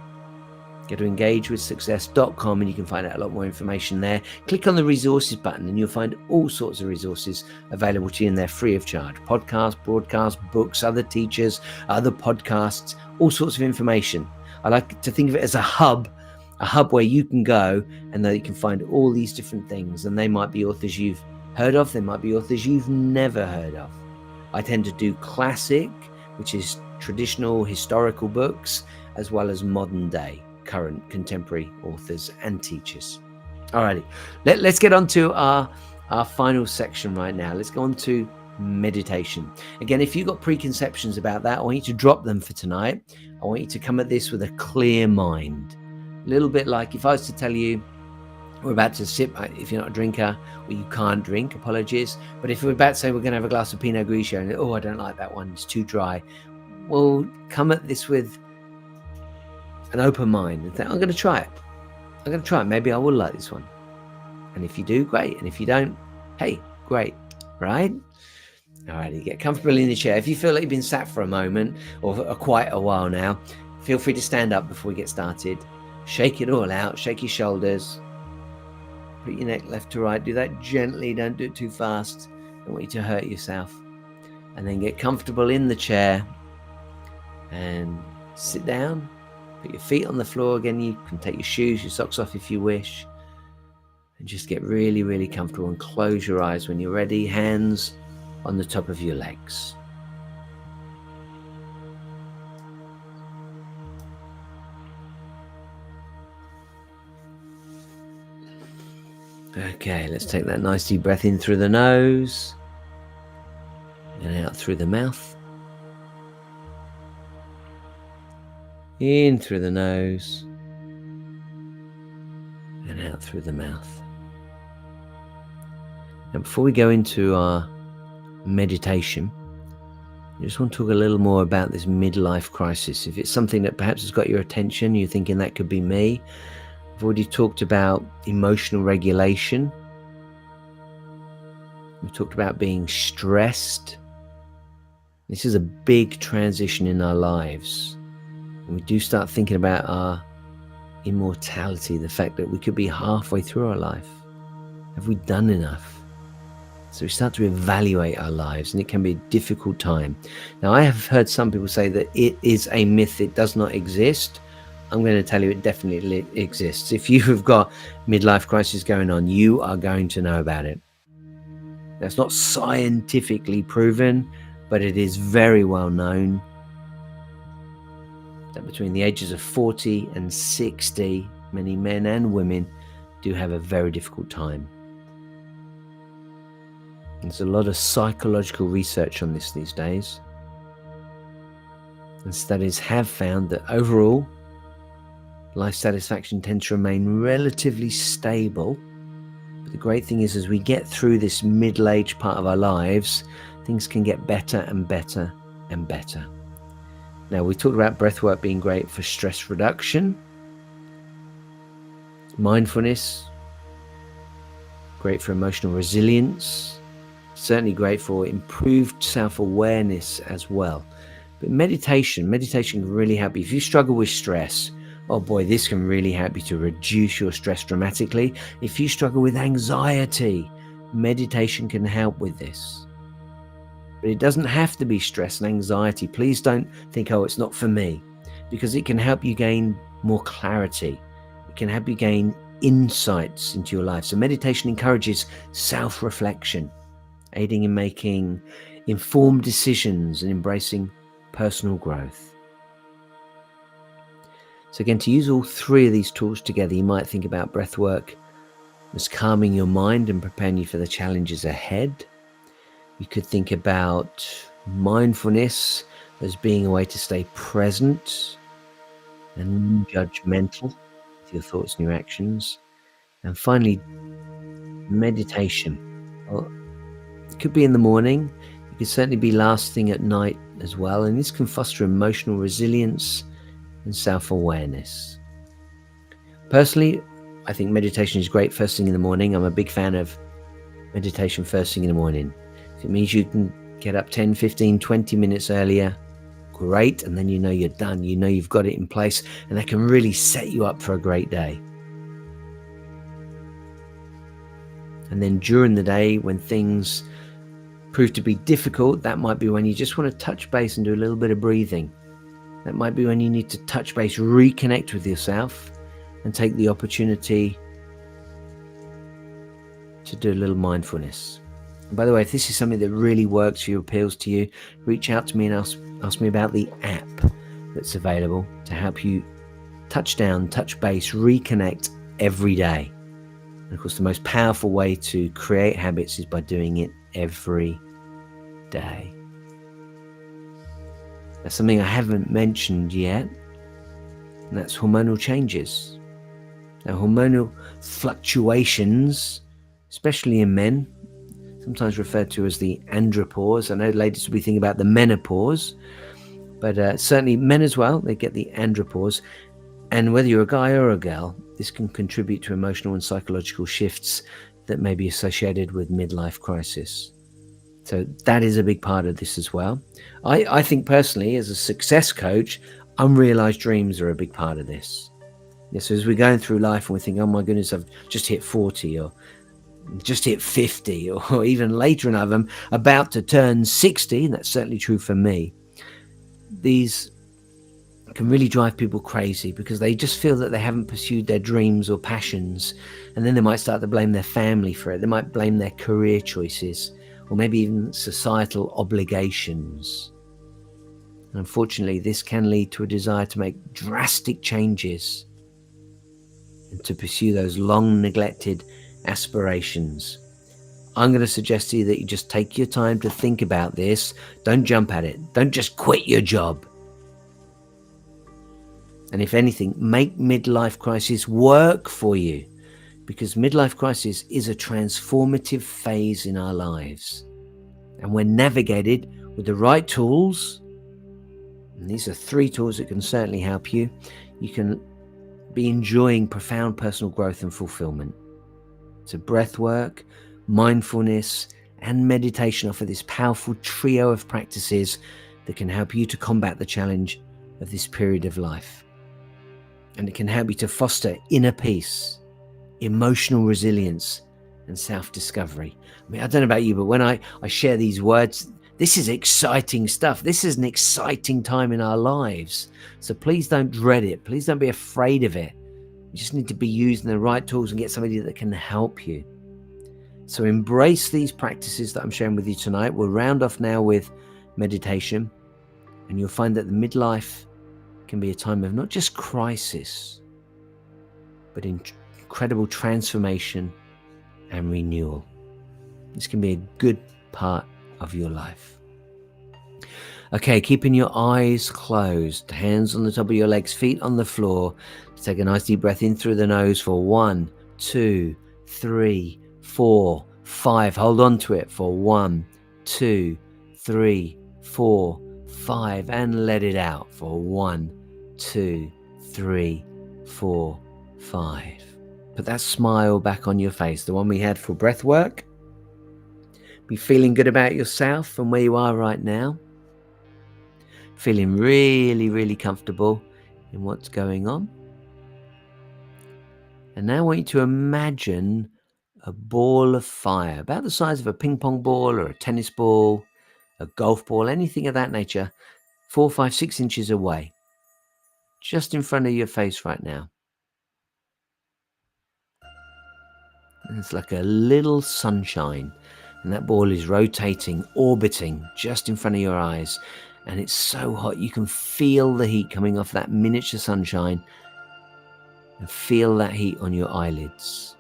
Go to engagewithsuccess.com and you can find out a lot more information there. Click on the resources button and you'll find all sorts of resources available to you in there free of charge. Podcasts, broadcasts, books, other teachers, other podcasts, all sorts of information. I like to think of it as a hub where you can go and that you can find all these different things. And they might be authors you've heard of. They might be authors you've never heard of. I tend to do classic, which is traditional historical books, as well as modern day, current contemporary authors and teachers. Alrighty, let's get on to our final section right now. Let's go on to meditation. Again, if you've got preconceptions about that, I want you to drop them for tonight. I want you to come at this with a clear mind. A little bit like if I was to tell you we're about to sip, if you're not a drinker or you can't drink, apologies. But if we're about to say we're going to have a glass of Pinot Grigio and I don't like that one, it's too dry. Well, come at this with an open mind and think, I'm going to try it. Maybe I will like this one. And if you do, great. And if you don't, hey, great, right? All right, you get comfortable in the chair. If you feel like you've been sat for a moment or quite a while now, feel free to stand up before we get started. Shake it all out, shake your shoulders. Put your neck left to right. Do that gently, don't do it too fast. Don't want you to hurt yourself. And then get comfortable in the chair and sit down. Put your feet on the floor. Again, you can take your shoes, your socks off if you wish. And just get really, really comfortable and close your eyes when you're ready. Hands on the top of your legs. Okay, let's take that nice deep breath in through the nose and out through the mouth. In through the nose and out through the mouth. Now, before we go into our meditation, I just want to talk a little more about this midlife crisis. If it's something that perhaps has got your attention, you're thinking that could be me. I've already talked about emotional regulation. We've talked about being stressed. This is a big transition in our lives. And we do start thinking about our immortality, the fact that we could be halfway through our life. Have we done enough? So we start to evaluate our lives, and it can be a difficult time. Now, I have heard some people say that it is a myth, it does not exist. I'm going to tell you it definitely exists. If you have got midlife crisis going on, you are going to know about it. That's not scientifically proven, but it is very well known that between the ages of 40 and 60, many men and women do have a very difficult time. There's a lot of psychological research on this these days. And studies have found that overall, life satisfaction tends to remain relatively stable. But the great thing is, as we get through this middle-aged part of our lives, things can get better and better and better. Now, we talked about breathwork being great for stress reduction. Mindfulness, great for emotional resilience. Certainly great for improved self-awareness as well. But meditation can really help you. If you struggle with stress, oh boy, this can really help you to reduce your stress dramatically. If you struggle with anxiety, meditation can help with this. But it doesn't have to be stress and anxiety. Please don't think, oh, it's not for me, because it can help you gain more clarity. It can help you gain insights into your life. So meditation encourages self-reflection, aiding in making informed decisions and embracing personal growth. So again, to use all three of these tools together, you might think about breathwork as calming your mind and preparing you for the challenges ahead. You could think about mindfulness as being a way to stay present and judgmental with your thoughts and your actions. And finally, meditation. Well, it could be in the morning. It could certainly be last thing at night as well. And this can foster emotional resilience and self-awareness. Personally, I think meditation is great first thing in the morning. I'm a big fan of meditation first thing in the morning. If it means you can get up 10, 15, 20 minutes earlier, great. And then you know you're done. You know you've got it in place, and that can really set you up for a great day. And then during the day, when things prove to be difficult, that might be when you just want to touch base and do a little bit of breathing. That might be when you need to touch base, reconnect with yourself, and take the opportunity to do a little mindfulness. And by the way, if this is something that really works for you, appeals to you, reach out to me and ask me about the app that's available to help you touch down, touch base, reconnect every day. And of course, the most powerful way to create habits is by doing it every day. That's something I haven't mentioned yet, and that's hormonal changes. Now, hormonal fluctuations, especially in men, sometimes referred to as the andropause. I know ladies will be thinking about the menopause, but certainly men as well, they get the andropause. And whether you're a guy or a girl, this can contribute to emotional and psychological shifts that may be associated with midlife crisis. So that is a big part of this as well. I think personally, as a success coach, unrealized dreams are a big part of this. Yeah, so as we're going through life and we think, oh my goodness, I've just hit 40 or just hit 50 or even later in life, I'm about to turn 60, and that's certainly true for me. These can really drive people crazy because they just feel that they haven't pursued their dreams or passions, and then they might start to blame their family for it. They might blame their career choices or maybe even societal obligations. And unfortunately, this can lead to a desire to make drastic changes and to pursue those long neglected aspirations. I'm going to suggest to you that you just take your time to think about this. Don't jump at it. Don't just quit your job. And if anything, make midlife crisis work for you, because midlife crisis is a transformative phase in our lives. And when navigated with the right tools, and these are 3 tools that can certainly help you, you can be enjoying profound personal growth and fulfillment. So breath work, mindfulness, and meditation offer this powerful trio of practices that can help you to combat the challenge of this period of life. And it can help you to foster inner peace, emotional resilience, and self-discovery. I mean, I don't know about you, but when I share these words, this is exciting stuff. This is an exciting time in our lives. So please don't dread it. Please don't be afraid of it. You just need to be using the right tools and get somebody that can help you. So embrace these practices that I'm sharing with you tonight. We'll round off now with meditation, and you'll find that the midlife can be a time of not just crisis, but incredible transformation and renewal. This can be a good part of your life. Okay, keeping your eyes closed, hands on the top of your legs, feet on the floor. Take a nice deep breath in through the nose for 1, 2, 3, 4, 5. Hold on to it for 1, 2, 3, 4, 5. And let it out for 1, 2, 3, 4, 5. Put that smile back on your face, the one we had for breath work. Be feeling good about yourself and where you are right now. Feeling really, really comfortable in what's going on. And now I want you to imagine a ball of fire, about the size of a ping pong ball or a tennis ball, a golf ball, anything of that nature, 4, 5, 6 inches away, just in front of your face right now. And it's like a little sunshine, and that ball is rotating, orbiting just in front of your eyes. And it's so hot, you can feel the heat coming off that miniature sunshine, and feel that heat on your eyelids.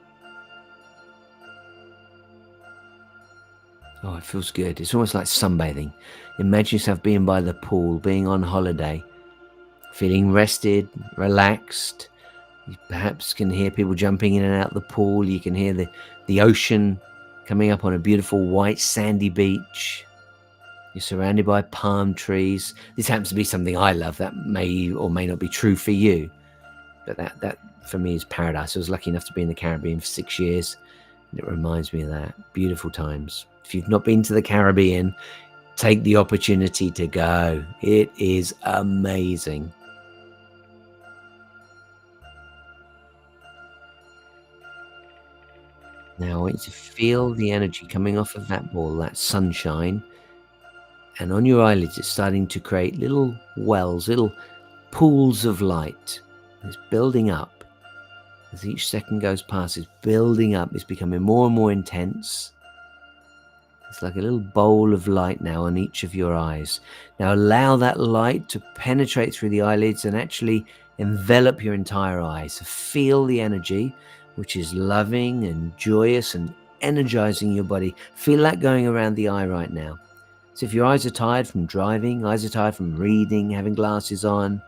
Oh, it feels good. It's almost like sunbathing. Imagine yourself being by the pool, being on holiday, feeling rested, relaxed. You perhaps can hear people jumping in and out of the pool. You can hear the ocean coming up on a beautiful white sandy beach. You're surrounded by palm trees. This happens to be something I love. That may or may not be true for you, but that for me is paradise. I was lucky enough to be in the Caribbean for 6 years, and it reminds me of that. Beautiful times. If you've not been to the Caribbean, take the opportunity to go. It is amazing. Now I want you to feel the energy coming off of that ball, that sunshine, and on your eyelids it's starting to create little wells, little pools of light. It's building up. As each second goes past, it's building up. It's becoming more and more intense. It's like a little bowl of light now on each of your eyes. Now allow that light to penetrate through the eyelids and actually envelop your entire eye. So feel the energy, which is loving and joyous and energizing your body. Feel that going around the eye right now. So if your eyes are tired from driving, eyes are tired from reading, having glasses on,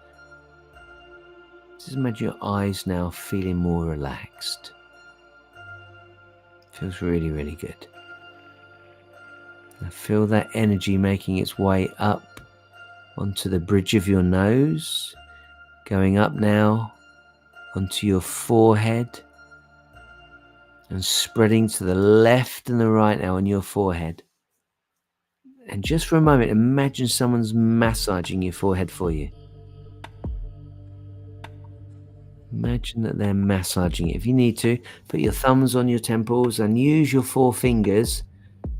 just imagine your eyes now feeling more relaxed. Feels really, really good. Now feel that energy making its way up onto the bridge of your nose, going up now onto your forehead and spreading to the left and the right now on your forehead. And just for a moment, imagine someone's massaging your forehead for you. Imagine that they're massaging it. If you need to, put your thumbs on your temples and use your 4 fingers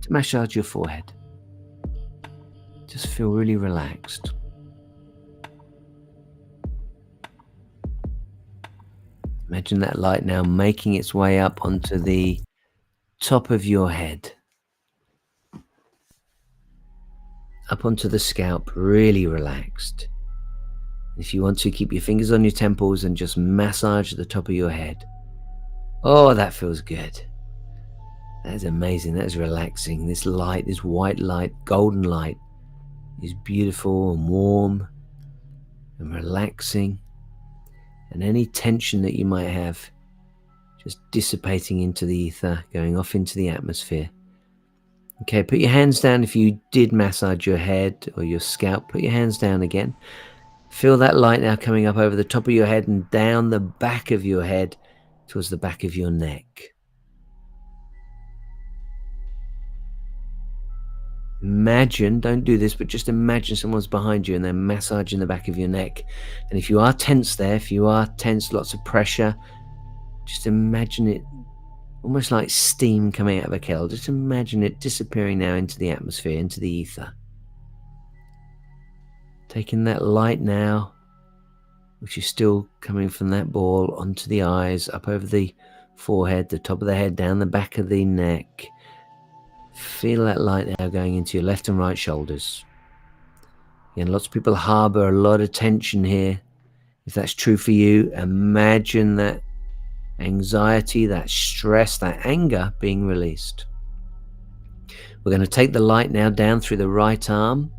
to massage your forehead. Just feel really relaxed. Imagine that light now making its way up onto the top of your head, up onto the scalp, really relaxed. If you want to, keep your fingers on your temples and just massage the top of your head. Oh, that feels good. That is amazing. That is relaxing. This light, this white light, golden light, is beautiful and warm and relaxing. And any tension that you might have just dissipating into the ether, going off into the atmosphere. Okay, put your hands down if you did massage your head or your scalp. Put your hands down again. Feel that light now coming up over the top of your head and down the back of your head towards the back of your neck. Imagine, don't do this, but just imagine someone's behind you and they're massaging the back of your neck. And if you are tense there, if you are tense, lots of pressure, just imagine it almost like steam coming out of a kettle. Just imagine it disappearing now into the atmosphere, into the ether. Taking that light now, which is still coming from that ball, onto the eyes, up over the forehead, the top of the head, down the back of the neck. Feel that light now going into your left and right shoulders. Again, lots of people harbor a lot of tension here. If that's true for you, imagine that anxiety, that stress, that anger being released. We're going to take the light now down through the right arm,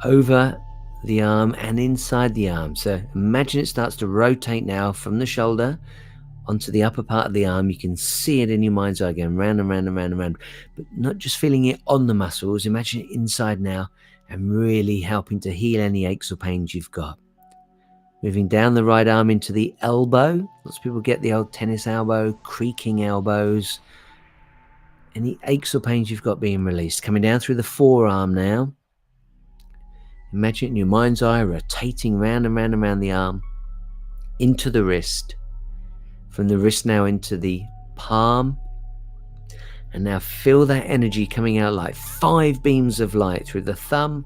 over the arm and inside the arm. So imagine it starts to rotate now from the shoulder onto the upper part of the arm. You can see it in your mind's eye going round and round and round and round, but not just feeling it on the muscles. Imagine it inside now and really helping to heal any aches or pains you've got. Moving down the right arm into the elbow. Lots of people get the old tennis elbow, creaking elbows. Any aches or pains you've got being released. Coming down through the forearm now. Imagine it in your mind's eye rotating round and round and round the arm into the wrist. From the wrist now into the palm. And now feel that energy coming out like 5 beams of light through the thumb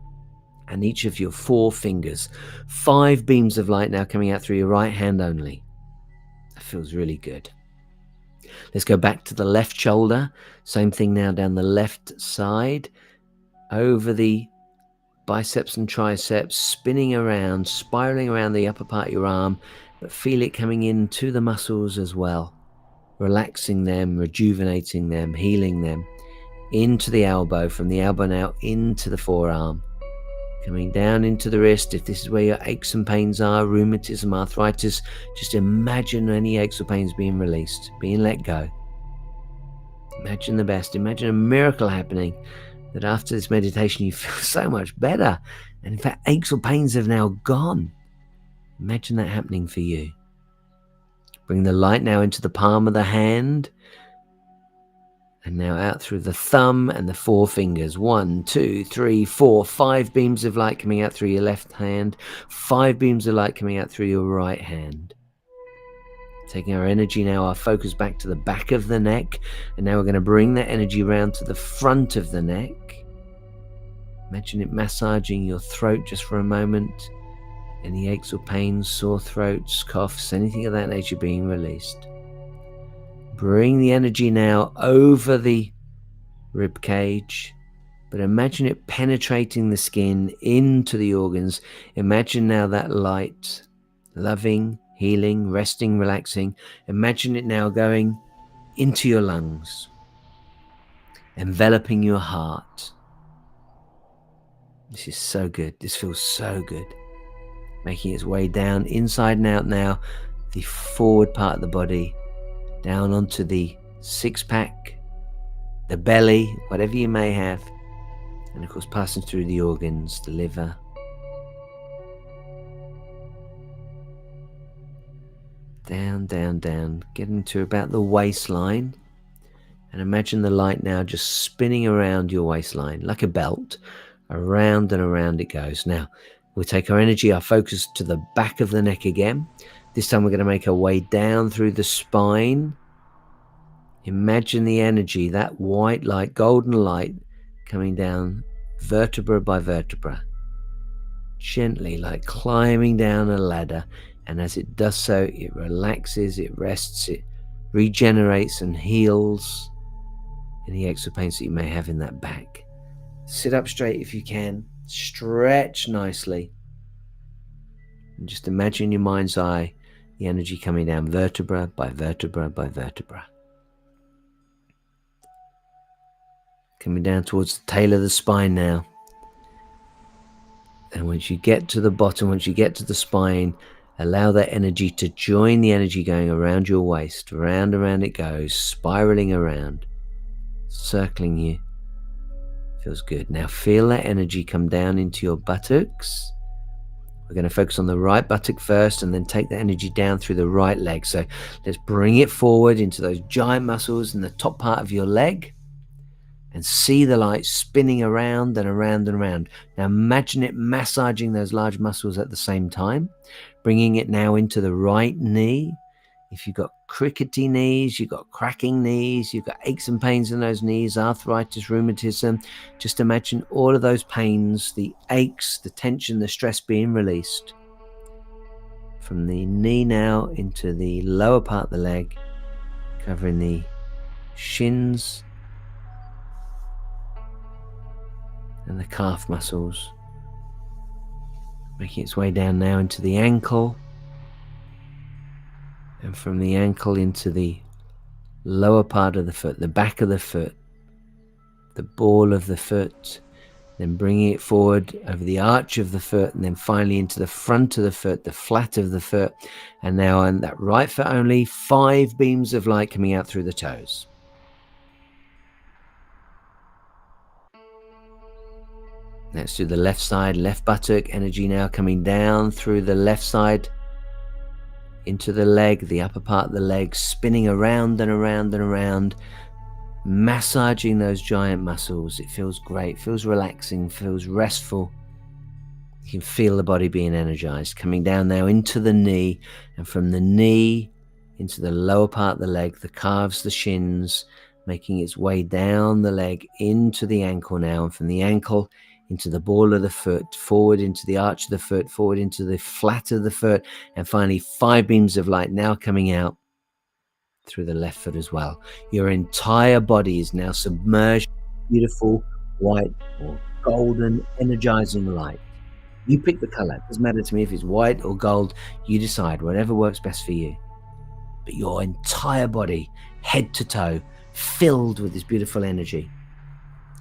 and each of your 4 fingers. 5 beams of light now coming out through your right hand only. That feels really good. Let's go back to the left shoulder. Same thing now down the left side. Over the biceps and triceps, spinning around, spiraling around the upper part of your arm, but feel it coming into the muscles as well, relaxing them, rejuvenating them, healing them. into the elbow, from the elbow now into the forearm, coming down into the wrist. If this is where your aches and pains are, rheumatism, arthritis, just imagine any aches or pains being released, being let go. Imagine the best. Imagine a miracle happening, that after this meditation you feel so much better. And in fact, aches or pains have now gone. Imagine that happening for you. Bring the light now into the palm of the hand, and now out through the thumb and the four fingers. 1, 2, 3, 4, 5 beams of light coming out through your left hand, 5 beams of light coming out through your right hand. Taking our energy now, our focus back to the back of the neck, and now we're going to bring that energy around to the front of the neck. Imagine it massaging your throat just for a moment. Any aches or pains, sore throats, coughs, anything of that nature being released. Bring the energy now over the rib cage, but imagine it penetrating the skin into the organs. Imagine now that light, loving, healing, resting, relaxing. Imagine it now going into your lungs, enveloping your heart. This is so good. This feels so good. Making its way down, inside and out now, the forward part of the body, down onto the six-pack, the belly, whatever you may have, and of course passing through the organs, the liver. Down, down, down, getting to about the waistline. And imagine the light now just spinning around your waistline like a belt. Around and around it goes. Now, we'll take our energy, our focus to the back of the neck again. This time we're going to make our way down through the spine. Imagine the energy, that white light, golden light, coming down vertebra by vertebra. Gently, like climbing down a ladder. And as it does so, it relaxes, it rests, it regenerates and heals any aches or pains that you may have in that back. Sit up straight if you can. Stretch nicely. And just imagine in your mind's eye the energy coming down vertebra by vertebra by vertebra. Coming down towards the tail of the spine now. And once you get to the bottom, once you get to the spine, allow that energy to join the energy going around your waist. Round and round it goes, spiraling around, circling you. Feels good. Now feel that energy come down into your buttocks. We're going to focus on the right buttock first, and then take the energy down through the right leg. So let's bring it forward into those giant muscles in the top part of your leg, and see the light spinning around and around and around. Now imagine it massaging those large muscles at the same time, bringing it now into the right knee. If you've got crickety knees, you've got cracking knees, you've got aches and pains in those knees, arthritis, rheumatism, just imagine all of those pains, the aches, the tension, the stress being released. From the knee now into the lower part of the leg, covering the shins and the calf muscles, making its way down now into the ankle, and from the ankle into the lower part of the foot, the back of the foot, the ball of the foot, then bringing it forward over the arch of the foot, and then finally into the front of the foot, the flat of the foot. And now on that right foot only, 5 beams of light coming out through the toes. Let's do the left side, left buttock, energy now coming down through the left side into the leg, the upper part of the leg, spinning around and around and around, massaging those giant muscles. It feels great, feels relaxing, feels restful. You can feel the body being energized. Coming down now into the knee, and from the knee into the lower part of the leg, the calves, the shins, making its way down the leg into the ankle now, and from the ankle into the ball of the foot, forward into the arch of the foot, forward into the flat of the foot, and finally 5 beams of light now coming out through the left foot as well. Your entire body is now submerged in beautiful white or golden energizing light. You pick the color. It doesn't matter to me if it's white or gold. You decide, whatever works best for you. But your entire body, head to toe, filled with this beautiful energy.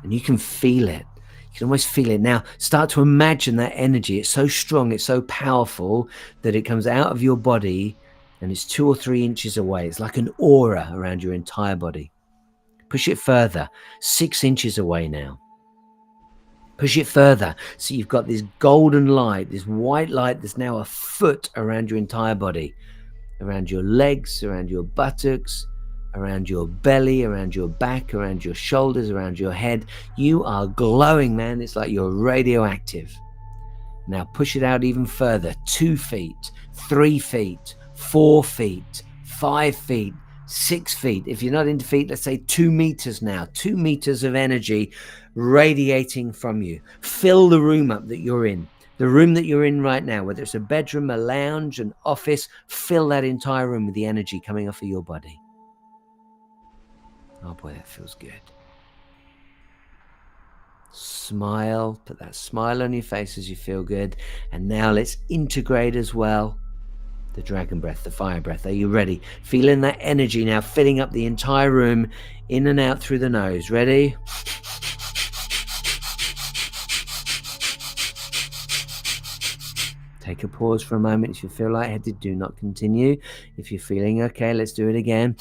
And you can feel it. You can almost feel it. Now, start to imagine that energy. It's so strong, it's so powerful that it comes out of your body and it's 2 or 3 inches away. It's like an aura around your entire body. Push it further, 6 inches away now. Push it further. So you've got this golden light, this white light that's now a foot around your entire body, around your legs, around your buttocks, around your belly, around your back, around your shoulders, around your head. You are glowing, man. It's like you're radioactive. Now push it out even further. 2 feet, 3 feet, 4 feet, 5 feet, 6 feet. If you're not into feet, let's say 2 meters now. 2 meters of energy radiating from you. Fill the room up that you're in. The room that you're in right now, whether it's a bedroom, a lounge, an office, fill that entire room with the energy coming off of your body. Oh boy, that feels good. Smile, put that smile on your face as you feel good. And now let's integrate as well the dragon breath, the fire breath. Are you ready? Feeling that energy now filling up the entire room, in and out through the nose. Ready? Take a pause for a moment. If you feel lightheaded, do not continue. If you're feeling okay, let's do it again.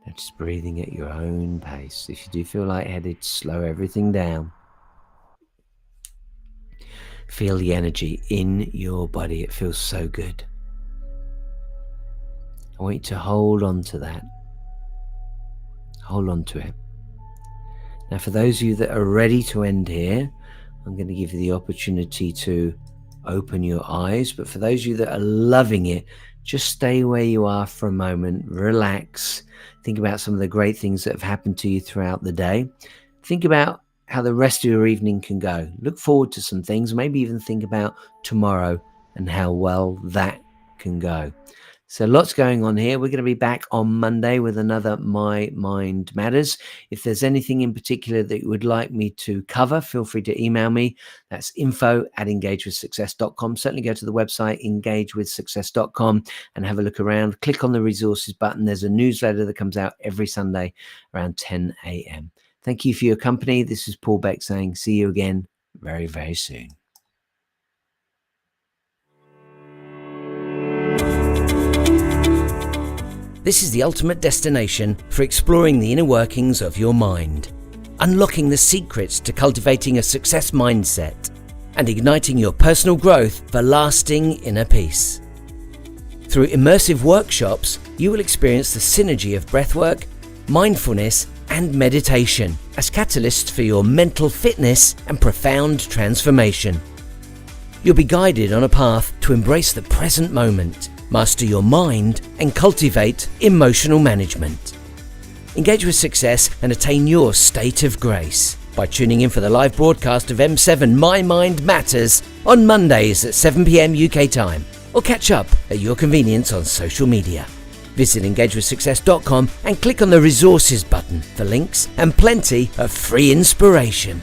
Now just breathing at your own pace. If you do feel lightheaded, slow everything down. Feel the energy in your body. It feels so good. I want you to hold on to that. Hold on to it. Now, for those of you that are ready to end here, I'm going to give you the opportunity to open your eyes. But for those of you that are loving it, just stay where you are for a moment. Relax. Think about some of the great things that have happened to you throughout the day. Think about how the rest of your evening can go. Look forward to some things. Maybe even think about tomorrow and how well that can go. So lots going on here. We're going to be back on Monday with another My Mind Matters. If there's anything in particular that you would like me to cover, feel free to email me. That's info@engagewithsuccess.com. Certainly go to the website, engagewithsuccess.com, and have a look around. Click on the resources button. There's a newsletter that comes out every Sunday around 10 a.m. Thank you for your company. This is Paul Beck saying see you again very, very soon. This is the ultimate destination for exploring the inner workings of your mind, unlocking the secrets to cultivating a success mindset, and igniting your personal growth for lasting inner peace. Through immersive workshops, you will experience the synergy of breathwork, mindfulness, and meditation as catalysts for your mental fitness and profound transformation. You'll be guided on a path to embrace the present moment, master your mind, and cultivate emotional management. Engage with success and attain your state of grace by tuning in for the live broadcast of M7 My Mind Matters on Mondays at 7 p.m. UK time, or catch up at your convenience on social media. Visit engagewithsuccess.com and click on the resources button for links and plenty of free inspiration.